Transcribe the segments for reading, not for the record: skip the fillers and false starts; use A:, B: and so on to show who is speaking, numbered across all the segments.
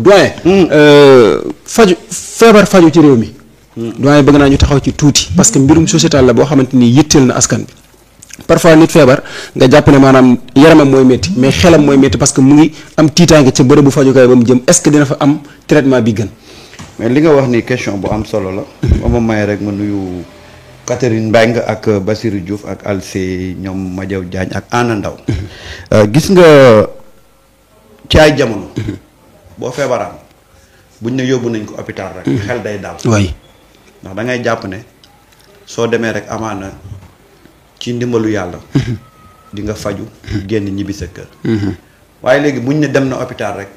A: boobu doyen. faju ci réew mi. doyen bëgg naa ñu taxaw ci tuuti. parce que mbirum sociétal la boo xamante ni yitteel na askan bi. parfois nit feebar nga jàpp ne maanaam yaramam mooy métti mais xelam mooy métti parce que mu ngi am tiitaange ca bërëbu fajukaay ba mu jëm est-ce que dina fa am traitement bi gën.
B: mais li nga wax ni question bu am solo la. ba ma may rek ma nuyu Catherine Mbengue ak Bassirou Diouf ak Alcé ñoom Madiaw Diagne ak Anna Ndaw gis nga ci ay jamono. boo feebaraan buñ ne yóbbu nañ ko hôpital rek. xel day daal.
A: waay
B: ndax da ngay jàpp ne soo demee rek amaana ci ndimbalu yàlla. di nga faju génn ñibbi sa kër. waaye léegi buñ ne dem na hôpital rek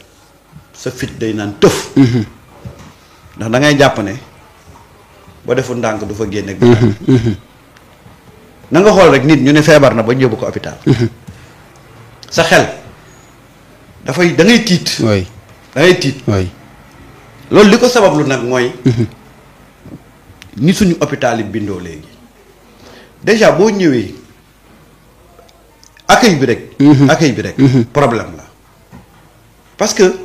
B: sa fit day naan tëf. ndax da ngay jàpp ne boo deful ndànk du fa génne. na nga xool rek nit ñu ne feebar na ba ñu yóbbu ko hôpital. sa xel dafay da ngay tiit.
A: waay
B: da ngay tiit.
A: waay
B: loolu li ko sabablu nag mooy. ni suñu hôpital yi bindoo léegi. déjà boo ñëwee accueil bi rek. accueil bi rek. problème la parce que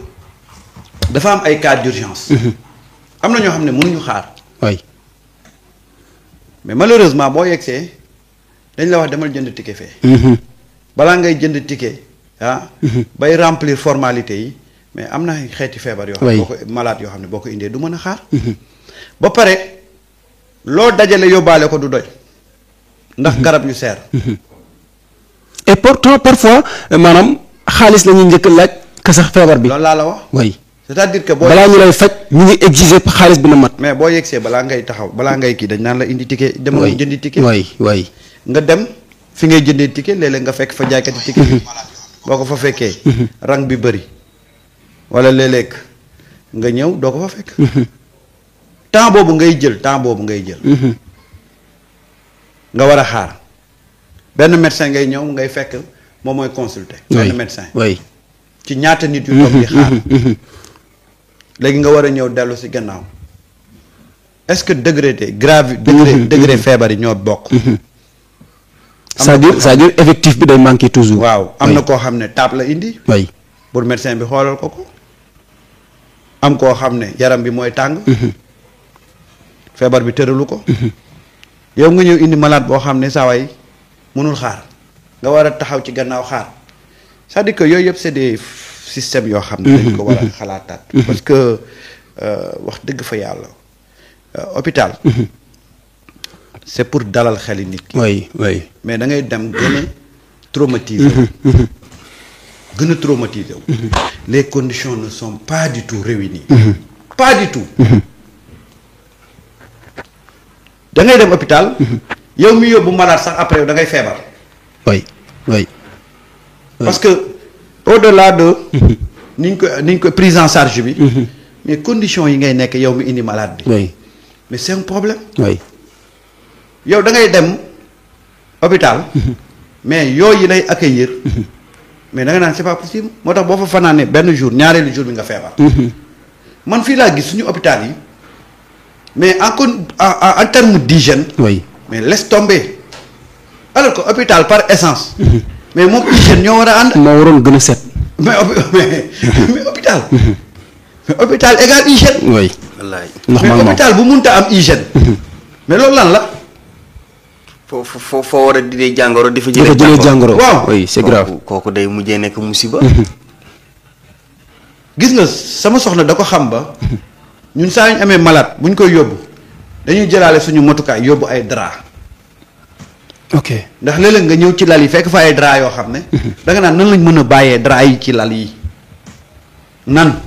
B: dafa am ay cas d'urgence. am na ñoo xam ne mënuñu xaar.
A: waay
B: mais malheureusement boo yegsee dañ la wax demal jënd ticket fee. balaa ngay jënd ticket bay remplir formalité yi mais am na xeeti feebar yoo xam ne boo ko malade yoo xam ne boo ko indee du mën a xaar. ba pare loo dajale yóbbaale ko du doy. ndax garab yu seer.
A: et pourtant parfois maanaam xaalis la ñuy njëkk laaj ka sax feebar bi.
B: loolu laa la wax.
A: waay
B: c'est-à-dire que
A: balaa ñu lay faj ñu ngi exiger xaalis bi na mat.
B: mais boo yegsee balaa ngay taxaw balaa ngay kii dañ naan la indi ticket. demal jëndi ticket.
A: waay
B: nga dem fi ngay jëndee ticket léeg-léeg nga fekk fa jaaykati ticket. boo ko fa fekkee. rang bi bëri. wala léeg-léeg nga ñëw doo ko fa fekk. temps boobu ngay jël. nga war a xaar benn médecin ngay ñëw ngay fekk moom mooy consulter. benn médecin. ci ñaata nit yu toog di xaar. léegi nga war a ñëw dellu si gannaaw est-ce que degré feebar yi ñoo bokk.
A: c'est-à-dire effectif bi day manqué toujours.
B: waaw am na koo xam ne taab la indi. pour médecin bi xoolal ko. am koo xam ne yaram bi mooy tàng. feebar bi tëralu ko. yow nga ñëw indi malade boo xam ne saa waay mënul xaar nga war a taxaw ci gannaaw xaar c'est-à-dire que yooyu yëpp c'est des systèmes yoo xam ne dañ ko war a xalaataat. parce que wax dëgg fa yàlla hôpital. c'est pour dalal xeli nit ki. mais da ngay dem gën a traumatiser wu. les conditions ne sont pas du tout réunies. pas du tout. da ngay dem hôpital. yow mi yóbbu malade sax après da ngay feebar. parce que au-delà de. niñ ko prise en charge bi. mais conditions yi ngay nekk yow mi indi malade bi. mais c'est un problème. yow da ngay dem hôpital. mais yooyu lay accueillir. mais da nga naan c'est pas possible moo tax boo fa fanaanee benn jour ñaareelu jour bi nga feebar. man fii laa gis suñu hôpital yi. mais en termes d'hygiène. mais laisse tomber. alors que hôpital par essence. mais moom hygiène ñoo war a ànd.
A: moo waroon gën a set.
B: mais hôpital. mais hôpital égal hygiène.
A: wallaay
B: mais hôpital bu munta am hygiène. mais loolu lan la.
C: foo war a didee jàngoro di fa
A: jëlee jàngoro.
B: waaw
A: c'est grave.
C: kooku day mujjee nekk musiba.
B: gis nga sama soxna da ko xam ba. ñun saa ñu amee malade bu ñu koy yóbbu dañuy jëlaale suñu motukaay yóbbu ay drap. ndax léeg-léeg nga ñëw ci lal yi fekk fa ay drap yoo xam ne. da nga naan nan lañ mën a bàyyee drap yi ci lal yi nan.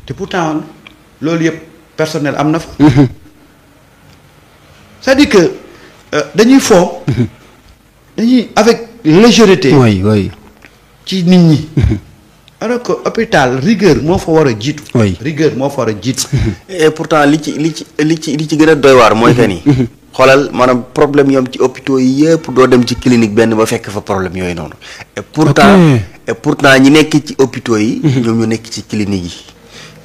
B: te pourtant loolu yëpp personnel am na fa. c'est-à-dire que dañuy foo. dañuy avec légèreté. ci nit ñi. alors que hôpital rigueur moo fa war a jiitu. rigueur moo fa war a jiitu.
C: et pourtant li ci gën a doy waar mooy que ni. xoolal maanaam problème yi am ci hôpitaux yi yëpp doo dem ci clinique benn ba fekk fa problème yooyu noonu. et pourtant ñi nekk ci hôpitaux yi. ñoom ñoo nekk ci clinique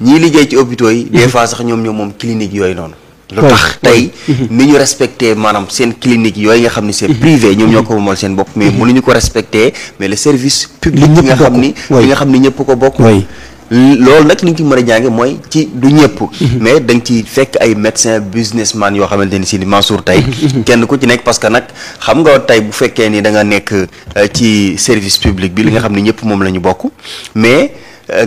C: yi. ñii liggéey ci hôpitaux yi. des fois sax ñoom ñoo moom clinique yooyu noonu. lu tax tey ni ñu respecté maanaam seen clinique yooyu nga xam ni c'est privé ñoom ñoo ko moomal seen bopp mais mënuñu ko respecté mais le service public bi nga xam ni ñëpp ko bokk loolu nag li ñu ci mën a jànge mooy ci du ñëpp mais da nga ci fekk ay médecin businessman yoo xamante ni si ni Mansour tey kenn ku ci nekk parce que nag xam nga tey bu fekkee ni da nga nekk ci service public bi li nga xam ne ñëpp moom la ñu bokk mais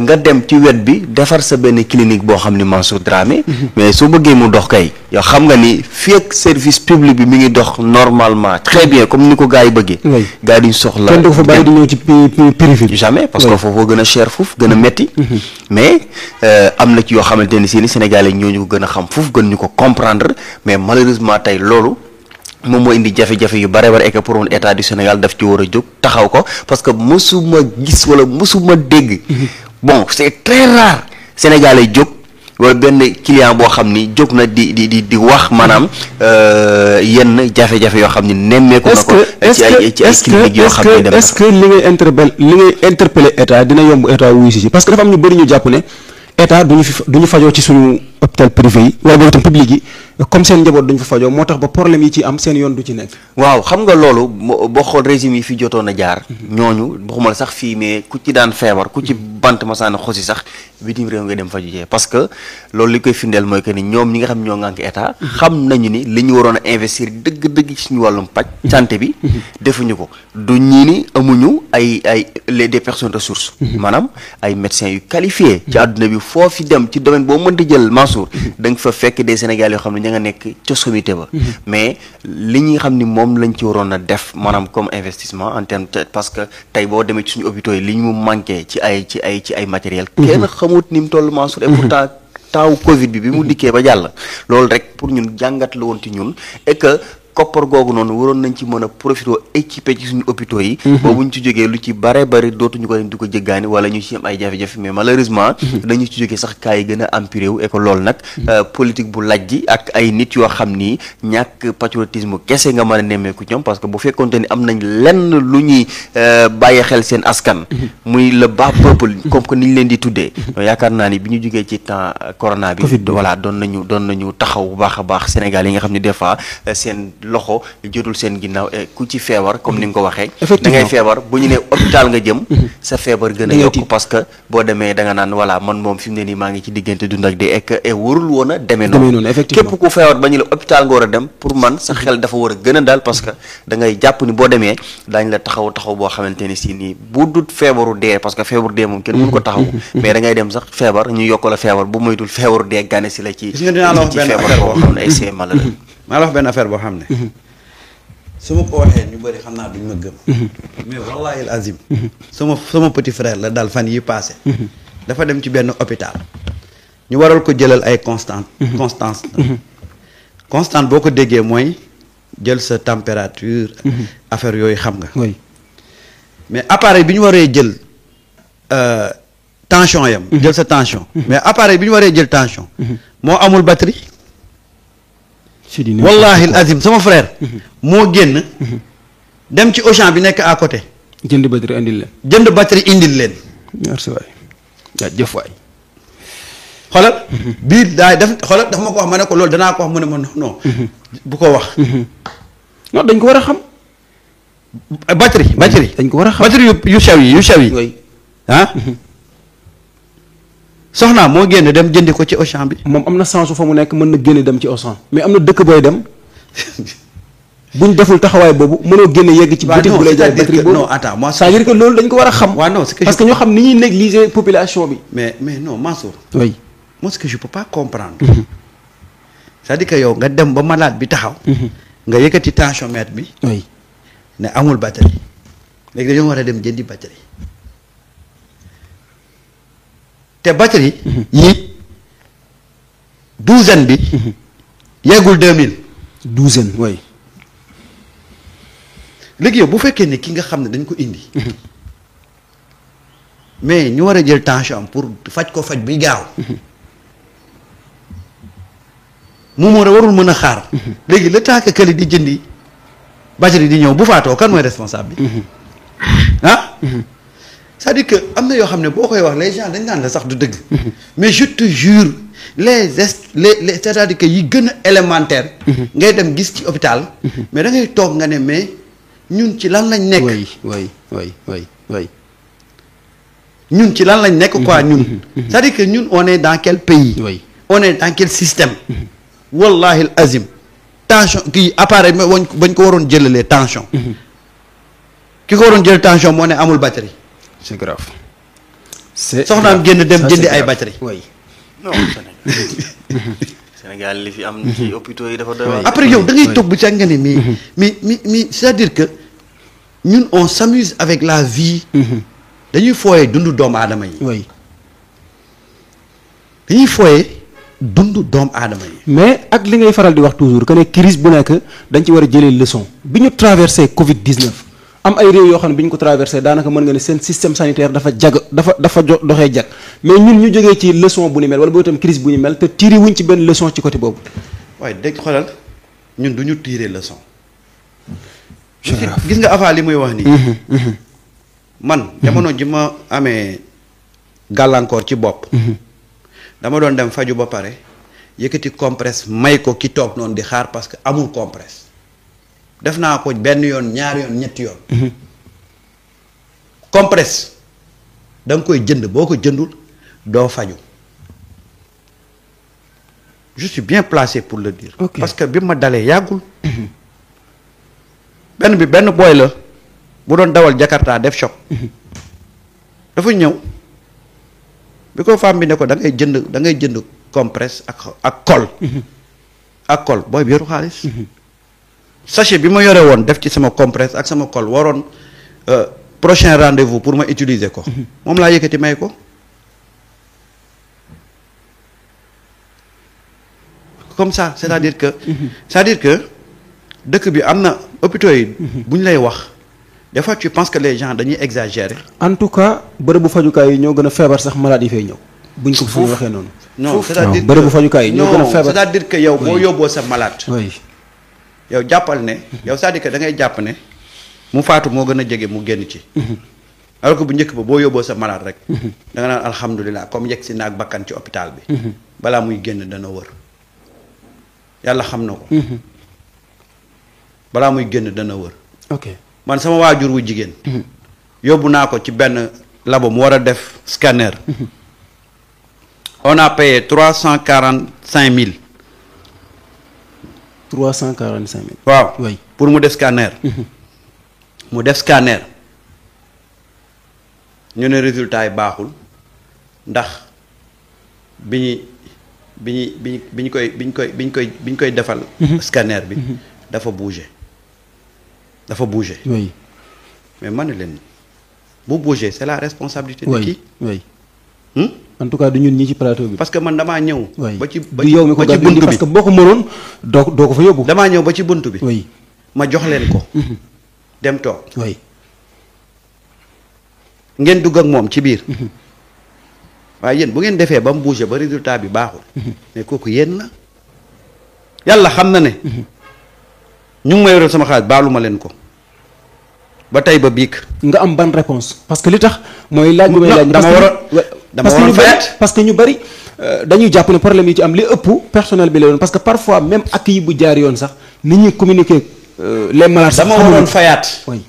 C: nga dem ci wet bi defar sa benn clinique boo xam ni Mansour Dramé mais soo bëggee mu dox kay yow xam nga ni fii ak service public bi mi ngi dox normalement très bien comme ni ko gars yi bëggee gars yi duñ soxla
A: kenn du ko fa bàyyi di ñëw ci privé bi
C: jamais parce que foofu gën a cher foofu gën a metti mais am na ci yoo xamante ni si ni Sénégalais ñooñu ko gën a xam foofu gën ñu ko comprendre mais malheureusement tey loolu moom moo indi jafe-jafe yu bare bare et que pour un état du Sénégal daf ci war a jóg taxaw ko parce que mosuma gis wala mosuma dégg bon c'est très rare Sénégalais jóg wala benn client boo xam ni jóg na di wax maanaam yenn jafe-jafe yoo xam ni nemmeeku na ko ci ay clinique yoo xam ne
A: est-ce que li ngay interpellé état dina yomb état wuyu si parce que dafa am ñu bëri ñu jàpp ne état duñu fajoo ci suñu hôpital privé yi wala boobu itam public yi comme seen njaboot duñu fa fajoo moo tax ba problème yi ci am seen yoon du ci nekk.
C: waaw xam nga loolu boo xool régime yi fi jotoon a jaar. ñooñu waxuma la sax fii mais ku ci daan feebar ku ci bant masaana xosi sax bitim réew nga dem faju jee parce que loolu li koy firndeel mooy que ni ñoom ñi nga xam ñoo ngànk état. xam nañu ni li ñu waroon a investir dëgg-dëgg ci suñu wàllum paj. santé bi defuñu ko du ñii ni amuñu des personnes ressources. maanaam ay médecins yu qualifiés. ci àdduna bi foo fi dem ci domaine boo mënti jël Mansour. da nga fa fekk des Sénégalais yoo xam ne ña nga nekk ca sommité ba. mais li ñi xam ni moom lañ ci waroon a def maanaam comme investissement en terme parce que tey boo demee ci suñu hôpitaux yi li ñu manqué ci ay matériel kenn xamut ni mu toll Mansour et pourtant taawu Covid bi mu dikkee ba jàll loolu rek pour ñun jàngat la woon ci ñun et que koppar googu noonu waroon nañ ci mën a profité équipé ci suñu hôpitaux yi boobu ñu ci jógee lu ci bare bari dootuñu ko di ko jéggaani wala ñu ci am ay jafe-jafe mais malheureusement dañu ci jógee sax cas yi gën a empiré wu et que loolu nag politique bu lajji ak ay nit yoo xam ni ñàkk patriotisme kese nga mën a nemmeeku ñoom parce que bu fekkoonte ni am nañ lenn lu ñuy bàyyi xel seen askan muy le bas peuple comme que ni ñu leen di tuddee yaakaar naa ni bi ñu jógee ci temps corona bi voilà doon nañu taxaw bu baax a baax Sénégal yi nga xam ne des fois seen loxo jotul seen ginnaaw ku ci feebar comme ni nga ko waxee da ngay feebar bu ñu ne hôpital nga jëm sa feebar gën a yokk parce que boo demee da nga naan voilà man moom fi mu ne nii maa ngi ci diggante dund ak dee et warul woon a demee noonu képp ku feebar ba ñu la hôpital nga war a dem pour man sa xel dafa war a gën a daal parce que da ngay jàpp ni boo demee daañ la taxaw boo xamante ni si nii bu dut feebaru dee parce que feebaru dee moom kenn mënu ko taxaw mais da ngay dem sax feebar ñu yokk la feebar bu moytul feebaru dee gane si la ci feebar boo xam ne ay c'est malheureux
B: maa la wax benn affaire boo xam ne su ma ko waxee ñu bëri xam naa duñ ma gëm mais wallahi al azim sama petit frère la daal fan yi passé dafa dem ci benn hôpital ñu waral ko jëlal ay constante boo ko déggee mooy jël sa température affaire yooyu xam nga mais appareil bi ñu waree jël tension yam jël sa tension mais appareil bi ñu waree jël tension moo amul batterie wallahi azim sama frère moo génn dem ci Auchan bi nekk à côté
A: jënd batterie indil leen merci waay jaajëf waay xoolal bii daay xoolal dafa ma ko wax ma ne ko loolu danaa ko wax mu ne ma non bu ko wax non dañ ko war a xam batterie dañ ko war a xam batterie yu sew yi ah soxnaa moo génn dem jëndi ko ci Auchan bi moom am na sensu fa mu nekk mën na génne dem ci Auchan mais am na dëkk booy dem buñ deful taxawaay boobu mënoo génne yegg ci boutique bu lay jaay batterie boobu non attends moi c'est-à-dire que loolu dañ ko war a xam waaw non parce que ñoo xam ni ñuy négliger population bi mais non Mansour oui moi ce que je peux pas comprendre c'est-à-dire que yow nga dem ba malade bi taxaw nga yëkkati tensiomètre bi oui ne amul batterie léegi dañoo war a dem jëndi batterie te batterie yi douzaine bi yeggul 2000 douzaine way léegi yow bu fekkee ne ki nga xam ne dañ ko indi mais ñu war a jël tension am pour faj ko faj bi gaaw mu warul mën a xaar léegi le temps que këli di jëndi batterie di ñëw bu faatoo kan mooy responsable bi ah c'est-à-dire que am na yoo xam ne boo koy wax les gens dañ naan la sax du dëgg mais je te jure les c'est-à-dire que yi gën a élémentaire ngay dem gis ci hôpital mais da ngay toog nga ne mais ñun ci lan lañ nekk way
B: ñun ci lan lañ nekk quoi ñun. c'est-à-dire que ñun on est dans quel pays.
A: oui
B: on est dans quel système. wallahi al azim. tension kii appareil bañ ko waroon jëlalee tension. ki ko waroon jël tension moo ne amul batterie.
A: c'est grave.
B: soxnaam génn dem jëndi ay batterie.
A: oui
C: non Sénégal li fi am ci hôpitaux yi dafa doy waar.
B: après yow da ngay toog bu ca nga ne mais c'est-à-dire que ñun on s'amuse avec la vie. dañuy fooyee dundu doomu aadama yi.
A: oui
B: dañuy fooyee dundu doomu aadama yi.
A: mais ak li ngay faral di wax toujours que ne crise bu nekk dañ ci war a jëlee leçon bi ñu traversé Covid 19 am ay réew yoo xam ne bi ñu ko traversé daanaka mën nga ne seen système sanitaire dafa doxee jag mais ñun ñu jógee ci leçon bu ni mel wala boo itam crise bu ñu mel te tiri wuñ ci benn leçon ci côté boobu.
B: waaye dégg xoolal ñun du ñu tirer leçon. gis nga avant li muy wax nii. man jamono ji ma amee gàllankoor ci bopp. dama doon dem faju ba pare yëkkati compresse may ko ki toog noonu di xaar parce que amul compresse def naa ko benn yoon ñaari yoon ñetti yoon. compresse da nga koy jënd boo ko jëndul doo faju. je suis bien placé pour le dire.
A: Okay.
B: parce que bi ma dalee yàggul. benn booy la bu doon dawal Jakarta def choc. dafa ñëw bi ko femme bi ne ko da ngay jënd compresse ak col. ak col booy bi yoru xaalis. sachet bi ma yore woon def ci sama compresse ak sama col waroon prochain rendez-vous pour ma utiliser ko. moom laa yëkkati may ko. comme ça c'est-à-dire que dëkk bi am na hôpitaux yi. bu ñu lay wax des fois tu penses que les gens dañuy exagérer.
A: en tout cas bërëbu fajukaay yi ñoo gën a feebar sax malade yi fay ñëw. buñ ko fa waxee noonu.
B: non c'est-à-dire que
A: bërëbu fajukaay yi ñoo gën a feebar.
B: c'est-à-dire que yow boo yóbboo sa malade.
A: oui
B: yow jàppal ne. yow c'est-à-dire que da ngay jàpp ne mu faatu moo gën a jege mu génn ci. alors que bu njëkk ba boo yóbboo sa malade rek. da nga naan alhamdulilah comme yegg si naag bakkan ci hôpital bi. balaa muy génn dana wër. yàlla xam na ko. balaa muy génn dana wër.
A: ok
B: man sama waajur wu jigéen. yóbbu naa ko ci benn labo mu war a def scanner. on a payé 345 000.
A: 345 000.
B: waaw
A: oui
B: pour mu def scanner. mu def scanner. ñu ne résultat yi baaxul ndax bi ñu koy defal. scanner bi. dafa bouger.
A: oui
B: mais man ne leen bu bouger c'est la responsabilité de qui.
A: oui en tout cas du ñun ñi ci plateau bi.
B: parce que man damaa ñëw. ba ci
A: du yow mi ko gàddu
B: buntu bi
A: parce que boo ko mënoon doo ko fa yóbbu.
B: damaa ñëw ba ci buntu bi.
A: oui
B: ma jox leen ko. dem toog.
A: oui
B: ngeen dugg ak moom ci biir. waaye yéen bu ngeen defee ba mu bouger ba résultat bi baaxul. mais kooku yéen la. yàlla xam na ne. ñu ngi ma yoroon sama xaalis baalu ma leen ko. ba tey ba biig.
A: nga am ban réponse parce que li tax mooy laaj bi may laaj.
B: dama waroon fayat
A: parce que ñu bari dañuy jàpp ne problème yi ci am li ëpp personnel bi la yoon parce que parfois même ak yi bu jaar yoon sax ni ñuy communiquer les malades.
B: dama waroon fayaat.
A: oui.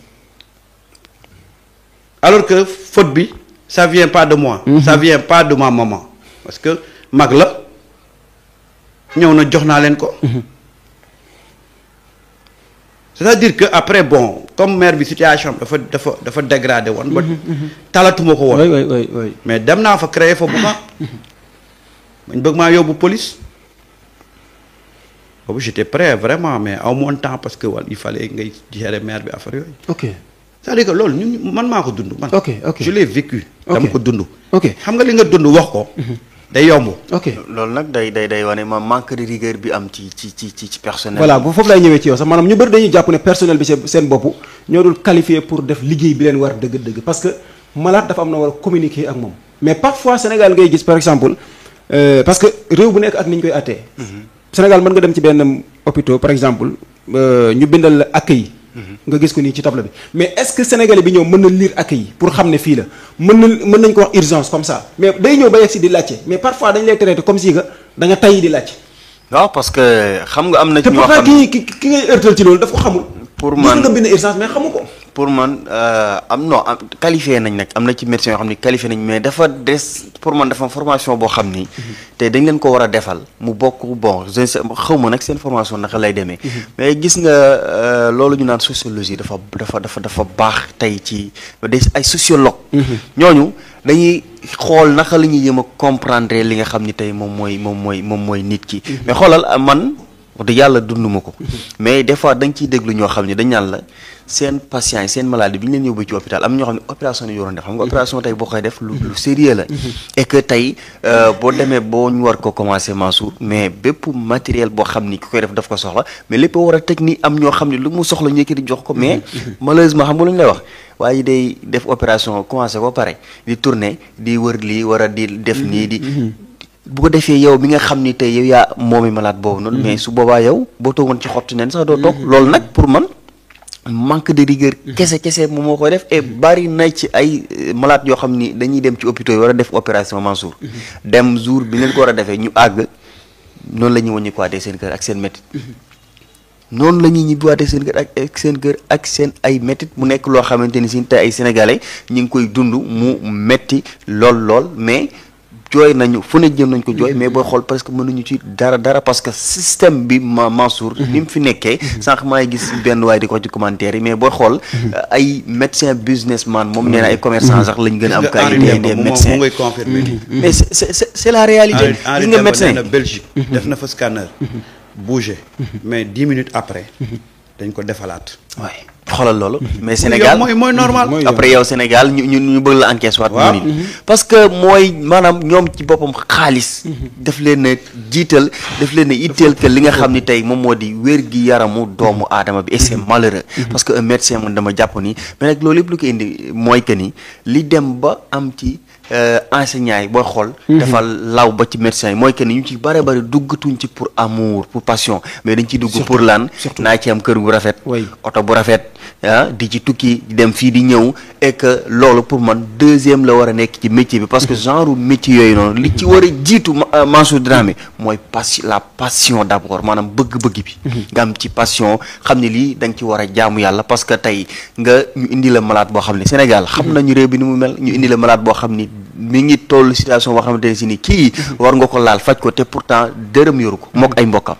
B: alors que faute bi ça vient pas de moi. ça vient pas de ma maman. parce que mag la ñëw na jox naa leen ko. c'est-à-dire que après bon comme mère bi situation dafa dégradé woon. ba talatuma ko woon.
A: oui.
B: mais dem naa fa créer fa bu baax. bañ bëgg maa yóbbu police. boobu j'étais prêt vraiment mais aw mon temps parce que il fallait ngay gérer mère bi affaire yooyu.
A: ok
B: c'est-à-dire que loolu ñun man maa ko dund. man
A: ok
B: je l'ai vécu. dama ko dund.
A: ok
B: xam nga li nga dund wax ko. day yomb.
A: ok
C: loolu nag day wane ma manque de rigueur bi am ci personnel.
A: voilà bu foofu lay ñëwee ci yow sax maanaam ñu bëri dañuy jàpp ne personnel bi seen bopp ñoo dul qualifié pour def liggéey bi leen war dëgg-dëgg parce que malade dafa am na war a communiquer ak moom mais parfois Sénégal ngay gis par exemple parce que réew bu nekk ak ni ñu koy attee Sénégal mën nga dem ci benn hôpital par exemple ñu bindal la accueil nga gis ko nii ci table bi mais est-ce que sénégalais bi ñëw mën na lire accueil pour xam ne fii la mën nañ ko wax urgence comme ça mais day ñëw ba yegg si di laajte mais parfois dañ lay traité comme si que da nga tay di laajte.
C: waaw parce que xam nga am na.
A: te pourtant ki ngay ërtal ci loolu daf ko xamul.
C: pour man
A: gis nga bind urgence mais xamu ko.
C: pour man qualifié nañ nag am na ci médecins yoo xam ni qualifié nañ mais dafa des pour man dafa formation boo xam ni te dañ leen ko war a defal mu bokk bon je sais xaw ma nag seen formation naka lay demee mais gis nga loolu ñu naan sociologie dafa baax tey ci des ay sociologue ñooñu dañuy xool naka la ñuy yëm a comprendre li nga xam ni tey moom mooy nit ki mais xoolal man wax dëgg yàlla dunduma ko mais des fois da nga ciy déglu ñoo xam ne dañ naan la seen patient yi seen maladie bi ñu leen yóbbu ci hôpital am ñoo xam ne opération yi yoroon def xam nga opération tey boo koy def lu sérieux la et que tey boo demee boo ñu war ko commencer Mansour mais bépp matériel boo xam ni ki koy def daf ko soxla mais lépp war a teg ni am ñoo xam ne lu mu soxla ñu di jox ko mais malheureusement xam nga lu ñu lay wax waaye day def opération commencé ba pare di tourner di wër lii war a di def nii di bu ko defee yow bi nga xam ni tey yow yaa moomi malade boobu noonu mais su boobaa yow boo toogoon ci xottu neen sax doo toog loolu nag pour man manque de rigueur kese moom moo koy def et bari na ci ay malade yoo xam ni dañuy dem ci hôpitaux yi war a def opération Mansour dem jour bi leen ko war a defee ñu àgg noonu la ñuy wàññikuwaatee seen kër ak seen métit noonu la ñuy ñibbiwaatee seen kër ak seen ay métit mu nekk loo xamante ni si tey ay sénégalais ñu ngi koy dund mu metti lool mais jooy nañu fu ne jëm nañ ko jooy mais booy xool parce que mënuñu ci dara parce que système bi Mansour ni mu fi nekkee sànq maa ngi gis benn waaye di ko ci commentaire yi mais booy xool ay médecin businessman moom nee na ay commerçant sax lañ gën a am qualité des médecins
B: mu ngay confirmer
C: mais c'est la réalité gis nga médecin
B: Belgique def na fa scanner bougé mais 10 minutes après dañ ko defalaat
C: waay xoolal loolu mais Sénégal
B: mooy normal
C: après yow Sénégal ñu bëgg la encaisse waat mu nit parce que mooy maanaam ñoom ci boppam xaalis daf leen a jiital daf leen a itteel que li nga xam ni tey moom moo di wér gi yaramu doomu aadama bi et c'est malheureux parce que un médecin man dama jàpp ni mais nag loolu yëpp lu ko indi mooy que ni li dem ba am ci enseignants yi booy xool dafa law ba ci médecins yi mooy que ni ñu ci bari duggatuñ ci pour amour pour passion mais dañ ciy dugg pour lan naa ci am kër gu rafet oto bu rafet di ci tukki di dem fii di ñëw et que loolu pour man deuxième la war a nekk ci métier bi parce que genre métier yooyu noonu li ci war a jiitu Mansour Dramé mooy la passion d'abord maanaam bëgg-bëgg bi nga am ci passion xam ne lii da nga ci war a jaamu yàlla parce que tey nga ñu indi la malade boo xam ne Sénégal xam nañu réew bi ni mu mel ñu indi la malade boo xam ni mi ngi toll situation boo xamante ne si ni kii war nga ko laal faj ko te pourtant dërëm yoru ko mook ay mbokkam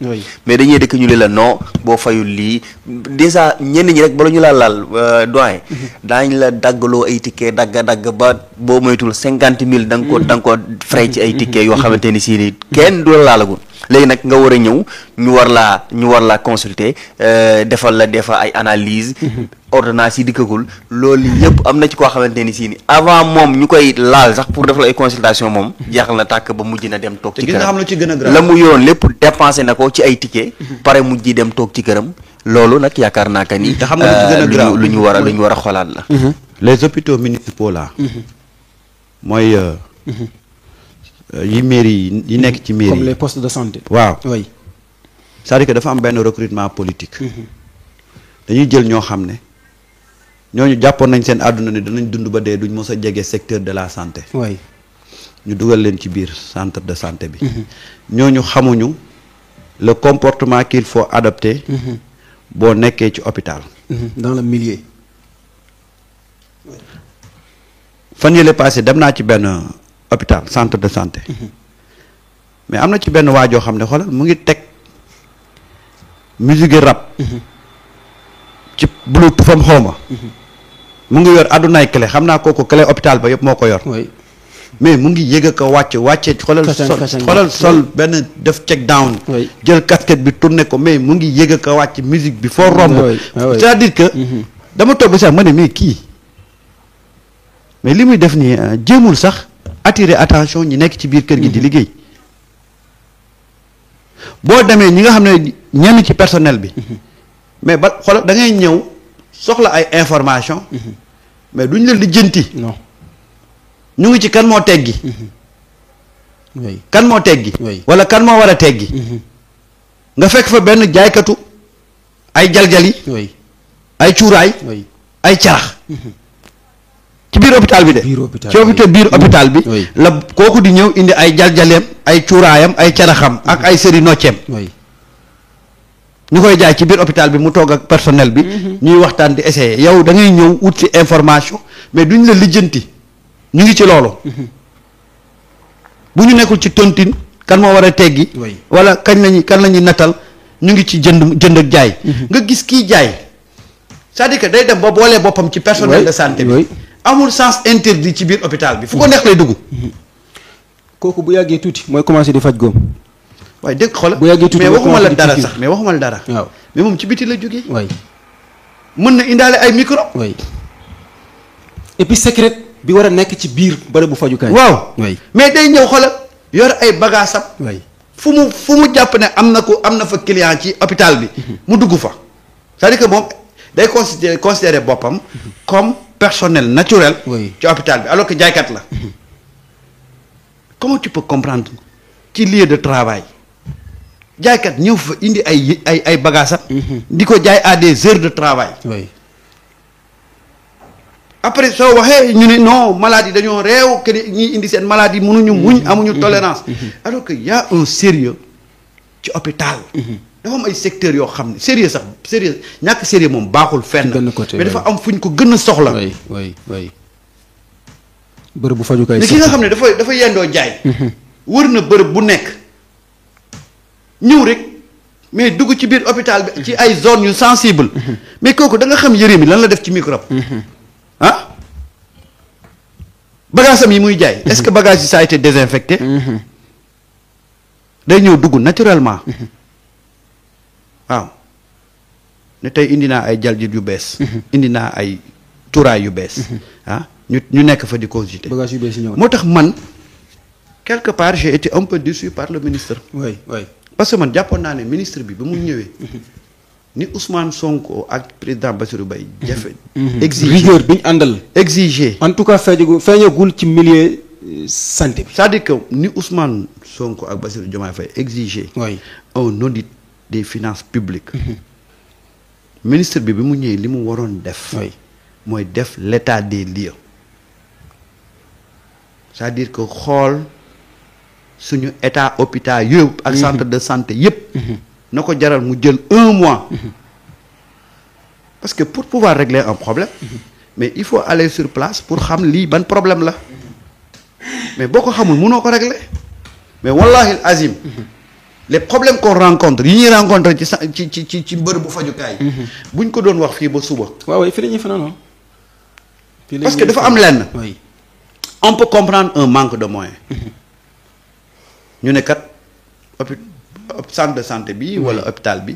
C: mais dañuy dëkk ñu la non boo fayul lii déjà ñenn ñi rek bala ñu laal doyen daañ la daggaloo ay ticket dagg ba boo moytul 50,000 da nga ko frais ci ay ticket yoo xamante ni si ni kenn du la laalagul léegi nag nga war a ñëw ñu war laa consulter defal la defa ay analyse ordonnance yi dikkagul loolu yëpp am na ci koo xamante ni si ni avant moom ñu koy laal sax pour def la ay consultation moom jeexal na tàkk ba mujj na dem toog ci këram la mu yoroon lépp dépensé na ko ci ay ticket pare mujj dem toog ci këram loolu nag yaakaar naa que ni lu ñu war a xoolaat la
B: les hôpitaux municipaux là mooy yi mairie yi nekk ci mairie
A: comme les postes de santé
B: waaw
A: oui
B: c'est-à-dire que dafa am benn recrutement politique dañuy jël ñoo xam ne ñooñu jàppoon nañ seen àdduna ne danañ dund ba dee duñ mos a jege secteur de la santé
A: oui
B: ñu dugal leen ci biir centre de santé bi ñooñu xamuñu le comportement qu'il faut adopter boo nekkee ci hôpital
A: dans le milieu
B: fan yële passé dem naa ci benn hôpital centre de santé mais am na ci benn waajoo xam ne xoolal mu ngi teg musique rap ci bluetooth fam xawma mu ngi yor àddunaay clé xam naa kooku clé hôpital ba yëpp moo ko yor mais mu ngi yëg ko wàcce xoolal sol benn def check down jël casquette bi tourné ko mais mu ngi yëg ko wàcc musique bi foo romb c'est-à-dire que dama toog ba sax ma ne mais kii mais li muy def nii jéemul sax attirer attention ñi nekk ci biir kër gi di liggéey boo demee ñi nga xam ne ñenn ci personnel bi mais ba xoolal da ngay ñëw soxla ay information mais duñ la lijjanti
A: non
B: ñu ngi ci kan moo teggi kan moo teggi wala kan moo war a teggi nga fekk fa benn jaaykatu ay jaljali ay cuuraay ay carax ci biir hôpital bi de ci biir hôpital bi la kooku di ñëw indi ay jaljaleem ay cuuraayam ay caraxam ak ay sëri nocceem ñu koy jaay ci biir hôpital bi mu toog ak personnel bi. ñuy waxtaan di essayer yow da ngay ñëw ut ci information mais duñ la lijjanti ñu ngi ci loolu. bu ñu nekkul ci tontine kan moo war a teggi. wala kan la ñuy nattal ñu ngi ci jënd ak jaay. nga gis kii jaay c'est-à-dire que day dem ba boolee boppam ci personnel de santé bi. amul sens interdit ci biir hôpital bi fu ko neex lay dugg.
A: kooku bu yàggee tuuti mooy commencé di faj góom.
B: waaye dëgg xoolal
A: bu yàggee tuuti
B: mais waxuma la dara sax mais waxuma la dara.
A: waaw
B: mais moom ci biti la jógee.
A: waay
B: mën na indaale ay micro.
A: waay et puis secret bi war a nekk ci biir bërëb bu fajukaay.
B: waaw
A: waay
B: mais day ñëw xoolal yor ay bagages am.
A: waay
B: fu mu jàpp ne am na fa client ci hôpital bi. mu dugg fa. c'est-à-dire que moom day considérer boppam comme personnel naturel. ci hôpital bi alors que jaaykat la. comment tu peux comprendre ci lieu de travail jaaykat ñëw fa indi ay bagages am. di ko jaay à des heures de travail. après soo waxee ñu ne non maladie dañoo réew que ñi indi seen maladie mënuñu muñ amuñu tolérance. alors que y a un sérieux ci hôpital. dafa am ay secteurs yoo xam ne sérieux ñàkk sérieux moom baaxul fenn. mais dafa am fuñ ko gën a soxla.
A: way bërëb bu fajukaay.
B: mais ki nga xam ne dafa yendoo jaay. wër na bërëb bu nekk ñëw rek mais dugg ci biir hôpital bi ci ay zones yu sensible mais kooku da nga xam yëre mi lan la def ci microbe. ah bagage am yi muy jaay. est-ce que bagage yi ça a été désinfecté. day ñëw dugg naturellement. waaw ne tey indi naa ay jaljit yu bees. indi naa ay cuuraay yu bees. ñu nekk fa di consulter.
A: bagage yu bees yi ñëw
B: moo tax man quelque part j'ai été un peu déçu par le ministre.
A: oui.
B: parce que man jàppoon naa ne ministre bi ba mu ñëwee. ni Ousmane Sonko ak président Bassirou Baye jafe. exiger
A: rigueur bi ñu àndal.
B: exiger.
A: en tout cas feeñagul ci milieu santé bi.
B: c'est-à-dire que ni Ousmane Sonko ak Bassirou Diomaye Faye exiger. un audit des finances publiques. ministre bi mu ñëwee li mu waroon def. mooy def l'état des lieux. c'est-à-dire que xool suñu état hôpital yëpp. ak centre de santé yëpp. na ko jaral mu jël 1 mois. parce que pour pouvoir régler un problème. mais il faut aller sur place pour xam lii ban problème la. mais boo ko xamul mënoo ko régler. mais wallahi azim. les problèmes qu'on rencontre yi ñuy rencontre ci mbër bu fajukaay. buñ ko doon wax fii ba suba.
A: waaw fii la ñuy fanaan
B: parce que dafa am lenn. on peut comprendre un manque de moyens. ñu ne kat centre de santé bi wala hôpital bi.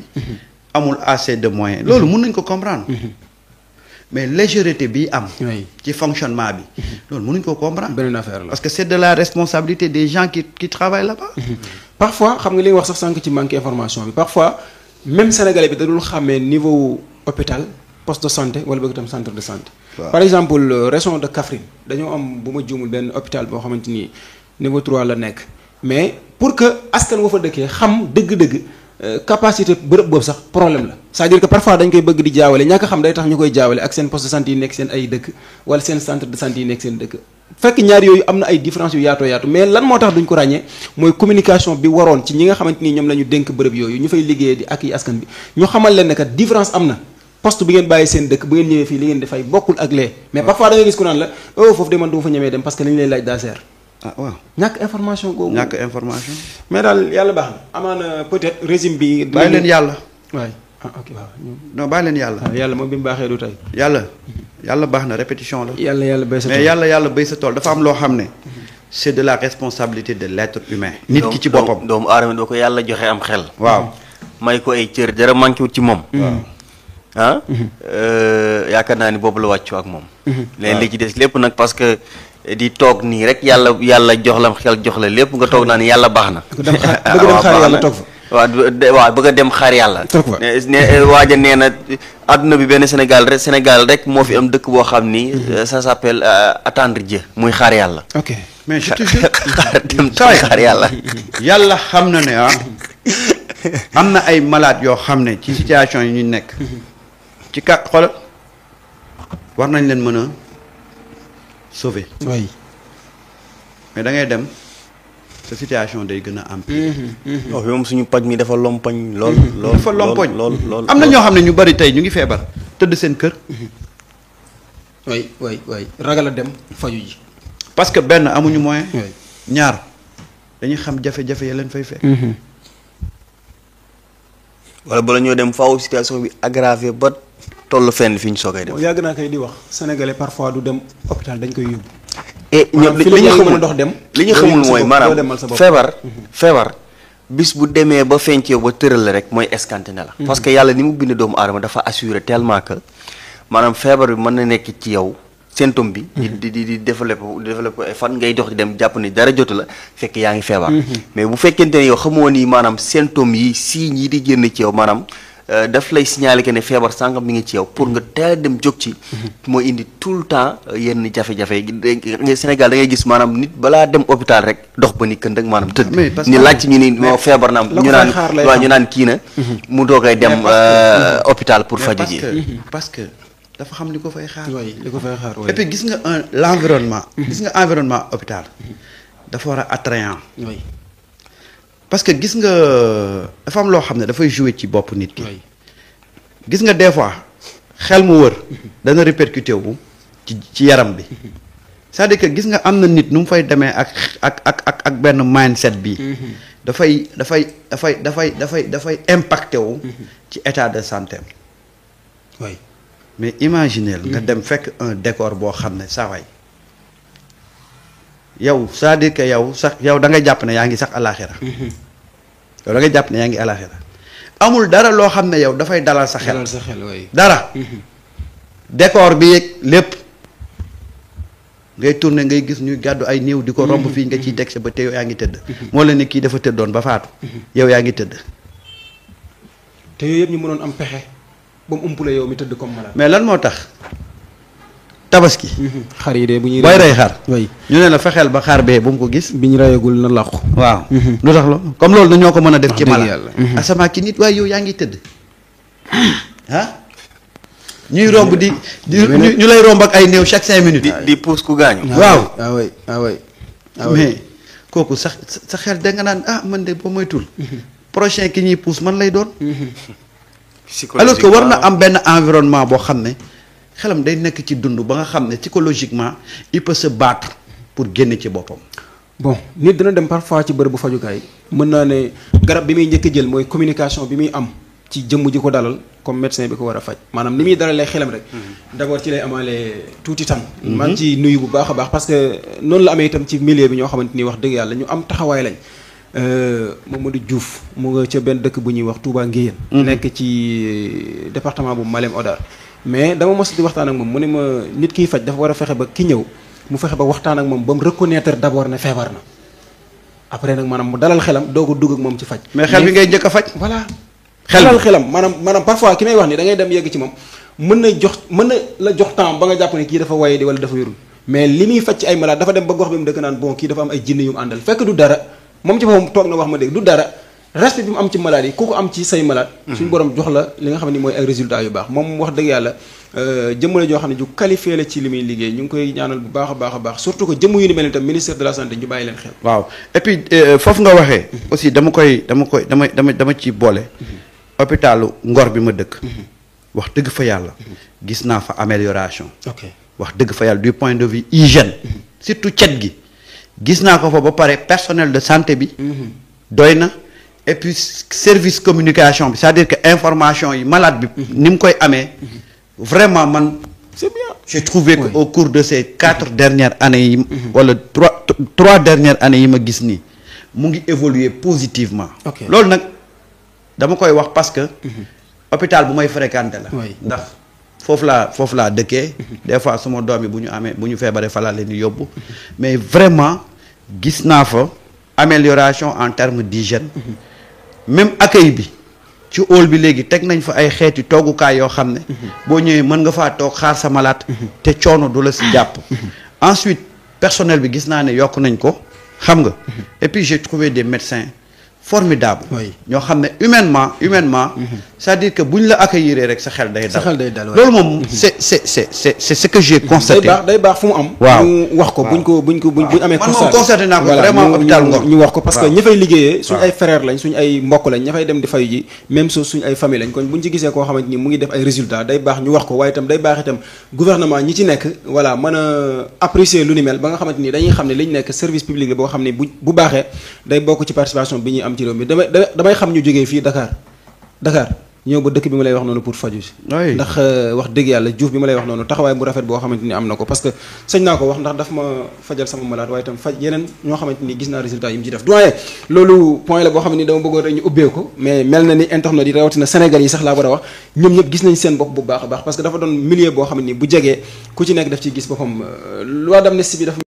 B: amul assez de moyens. loolu mën nañ ko comprendre. mais légèreté bi am. ci fonctionnement bi. loolu mënuñ ko comprendre.
A: beneen affaire la
B: parce que c'est de la responsabilité des gens qui travaillent là-bas.
A: parfois xam nga li nga wax sax sànq ci manque information bi parfois même sénégalais bi da dul xàmmee niveau hôpital poste de santé wala bëgg itam centre de santé. par exemple région de Kaffrine dañoo am bu ma juumul benn hôpital boo xamante ni niveau 3 la nekk mais pour que askan wa fa dëkkee xam dëgg-dëgg capacité bërëb boobu sax problème la c'est-à-dire que parfois dañ koy bëgg di jaawale ñàkk xam day tax ñu koy jaawale ak seen poste de santé yi nekk seen ay dëkk wala seen centre de santé yi nekk seen dëkk fekk ñaar yooyu am na ay différence yu yaatoo yaatu mais lan moo tax duñ ko ràññee mooy communication bi waroon ci ñi nga xamante ni ñoom la ñu dénk bërëb yooyu ñu fay liggéeyee di ak yi askan bi ñu xamal leen ne kat différence am na poste bi ngeen bàyyi seen dëkk bu ngeen ñëwee fii li ngeen dafay bokkul ak lee mais parfois da nga gis ku naan la foofu de man du ma fa ñemee dem parce que li ñu lay laaj daa seer
B: waaw
A: ñàkk information googu
B: ñàkk information
A: mais daal yàlla baax na amaana peut-être régime bi
B: bàyyi leen yàlla
A: waay ok waaw
B: non bàyyi leen yàlla
A: yàlla moom bi mu baaxee du tey
B: yàlla baax na répétition la
A: yàlla béy sa tool
B: mais yàlla béy sa tool dafa am loo xam ne c'est de la responsabilité de l'être humain nit ki ci boppam
C: doomu aadama doo ko yàlla joxe am xel
B: waaw
C: may ko ay cër dara manqué wut ci moom yaakaar naa ni boobu la wàccu ak moom leen li ci des lépp nag parce que di toog nii rek yàlla jox la xel jox la lépp nga toog naa ni yàlla baax na
A: bëgg dem xaar yàlla toog fa
C: waaw bëgg a dem xaar yàlla ne waaja nee na adduna bi benn Sénégal rek moo fi am dëkk boo xam ni ça s'appelle attendre Dieu muy xaar yàlla
B: ok mais je te jure
C: xaar yàlla
B: yàlla xam na ne am na ay malades yoo xam ne ci situation yi ñu nekk ci xoolal war nañ leen mën a sauver
A: oui
B: mais da ngay dem sa situation day gën a empirer.
C: wax bi moom suñu paj mi dafa lompañ lool. lool
B: dafa lompoñ
C: lool
B: am na ñoo xam ne ñu bari tey ñu ngi feebar tëdd seen kër.
A: way ragal a dem faju ji.
B: parce que benn amuñu moyen. ñaar dañuy xam jafe-jafe ya leen fay fekk.
C: wala bala ñoo dem faaw situation bi aggravé ba toll fenn fi ñu soogay dem.
A: yàgg naa koy di wax sénégalais parfois du dem hôpital dañ koy yóbbu.
C: et ñoom li ñu xamul
A: dox dem.
C: li ñu xamul mooy maanaam feebar bis bu demee ba feeñ ci yow ba tëral la rek mooy escanté ne la. parce que yàlla ni mu bind doomu aadama dafa assuré tellement que maanaam feebar bi mën na nekk ci yow symptôme bi. di développé ay fan ngay dox di dem jàpp ni dara jotu la fekk yaa ngi feebar. mais bu fekkente ne yow xamoo ni maanaam symptômes yi signes yi di génn ci yow maanaam. daf lay signaler que ne feebar sàngam mi ngi ci yow pour nga teel a dem jóg ci. mooy indi tout le temps yenn jafe-jafe yi Sénégal da ngay gis maanaam nit balaa dem hôpital rek dox ba ni kën rek maanaam tëdd. ni laaj ñu ni moo feebar naam ñu naan kii na. mu doogay dem hôpital pour faju ji.
B: parce que dafa xam li ko fay xaar.
A: li ko fay xaar
B: et puis gis nga l'environnement. gis nga environnement hôpital dafa war a attrayant. parce que gis nga dafa am loo xam ne dafay jouer ci bopp nit ki. gis nga des fois xel mu wër dana répercuté wu ci yaram bi c'est-à-dire que gis nga am na nit nu mu fay demee ak benn mindset bi dafay impacté wu ci état de santé am. mais imaginez nga dem fekk un décor boo xam ne saa waay yow c'est-à-dire que yow da ngay jàpp ne yaa ngi sax alaxira yow da ngay jàpp ne yaa ngi alaxira amul dara loo xam ne yow dafay dalal sa xel dara décor bi yeeg lépp ngay tourner ngay gis ñuy gàddu ay néew di ko romb fii nga ciy teg sa ba te yow yaa ngi tëdd moo la ne kii dafa tëddoon ba faatu yow yaa ngi tëdd
A: te yooyu yëpp ñu mënoon am pexe ba mu umpule yow mi tëdd comme malade.
B: mais lan moo tax tabaski.
A: xar yi de bu ñuy.
B: booy rey xar.
A: ñu
B: ne la fexeel ba xar bee bu mu ko gis.
A: bi ñu reyagul na làqu.
B: waaw lu tax loolu comme loolu dañoo ko mën a def. ci mala asamaa ki nit waaye yow yaa ngi tëdd ah. ñuy romb ñu lay romb ak ay néew chaque 5 minutes.
C: di pousse ku gaañu.
B: waaw
A: mais
B: kooku sax sa xel da nga naan man de boo moytul prochain ki ñuy pousse man lay doon. alors que war na am benn environnement boo xam ne xelam day nekk ci dund ba nga xam ne psychologiquement il peut se battre pour génn ci boppam.
A: bon nit dina dem parfois ci bërëbu fajukaay mën naa ne garab bi muy njëkk a jël mooy communication bi muy am ci jëmm ji ko dalal comme médecin bi ko war a faj maanaam ni muy dalalee xelam rek. d'abord ci lay amaale tuuti tam. maa ngi ciy nuyu bu baax a baax parce que noonu la amee itam ci milieu bi ñoo xamante ni wax dëgg yàlla ñu am taxawaay lañ. Mamadou Diouf mu nga ca benn dëkk bu ñuy wax Touba Nguéyeen. nekk ci département bu Malem Hodar. mais dama mos di waxtaan ak moom mu ne ma nit kiy faj dafa war a fexe ba ki ñëw mu fexe ba waxtaan ak moom ba mu reconnaître d'abord ne feebar na après nag maanaam mu dalal xelam doog a dugg ak moom ci faj.
B: mais xel bi ngay njëkk a faj.
A: voilà dalal xelam maanaam parfois ki may wax ni da ngay dem yegg ci moom mën na la jox temps ba nga jàpp ne kii dafa waye di wala dafa wérul mais li muy faj ci ay malade dafa dem ba gox bi mu dëkk naan bon kii dafa am ay jinne yu mu àndal fekk du dara moom ci boppam toog na wax ma dégg du dara respect bi mu am ci malade yi ku ko am ci say malade suñu borom jox la li nga xam ne mooy ay résultats yu baax moom wax dëgg yàlla jëmm la joo xam ne ju qualifié la ci li muy liggéey ñu ngi koy ñaanal bu baax a baax surtout que jëmm yu ni mel ni tam ministère de la santé ñu bàyyi leen xel.
B: waaw et puis foofu nga waxee aussi dama ci boole hôpitalu Ngor bi ma dëkk wax dëgg fa yàlla gis naa fa amélioration wax dëgg fa yàlla du point de vue hygiène surtout cet gi gis naa ko fa ba pare personnel de santé bi doy na et puis service communication bi c'est-à-dire que information yi malade bi ni mu koy amee vraiment man
A: c'est bien
B: j'ai trouvé que au cours de ces 4 dernières années yi wala 3 dernières années yi ma gis nii mu ngi évoluer positivement loolu nag dama koy wax parce que hôpital bu may fréquenté la ndax foofu laa dëkkee des fois suma doom yi bu ñu feebaree fa laa leen di yóbbu mais vraiment gis naa fa amélioration en termes d'hygiène même accueil bi ci hall bi léegi teg nañ fa ay xeeti toogukaay yoo xam ne boo ñëwee mën nga faa toog xaar sa malade te coono du la si jàpp ensuite personnel bi gis naa ne yokk nañ ko xam nga et puis j'ai trouvé des médecins formidable. ñoo xam ne humainement. c'est-à-dire que buñ la accueillir rek sa xel day dal. loolu moom c'est ce que j'ai constaté.
A: day baax fu mu am.
B: waaw
A: ñu wax ko buñ amee.
B: man moom constaté naa ko vraiment hôpital Ngor
A: ñu wax ko parce que ña fay liggéeyee. suñ ay frères lañ suñ ay mbokk lañ ña fay dem di fayu ji même chose suñ ay famille lañ kon buñ ci gisee koo xamante ni mu ngi def ay résultats day baax ñu wax ko waaye itam day baax itam gouvernement ñi ci nekk voilà mën a apprécier lu ni mel ba nga xamante ni dañuy xam ne liñ nekk service public la boo xam ne bu baaxee day bokk ci participation bi ñuy am ci réew mi damay xam ñu jógee fii Dakar ñëw ba dëkk bi ma lay wax noonu pour faju si ndax wax dëgg yàlla Diouf bi ma lay wax noonu taxawaay bu rafet boo xamante ni am na ko parce que sañ naa ko wax ndax daf ma fajal sama malade waaye itam faj yeneen ñoo xamante ni gis naa résultat yi mu ci def doyen loolu point la boo xam ne ni dama bëggoon rek ñu ubbee ko mais mel na ni internet yi rawatina Sénégal yi sax laa war a wax ñoom ñëpp gis nañ seen bopp bu baax a baax parce que dafa doon milieu boo xam ne ni bu jegee ku ci nekk daf ciy gis boppam loi d'amnistie bi dafa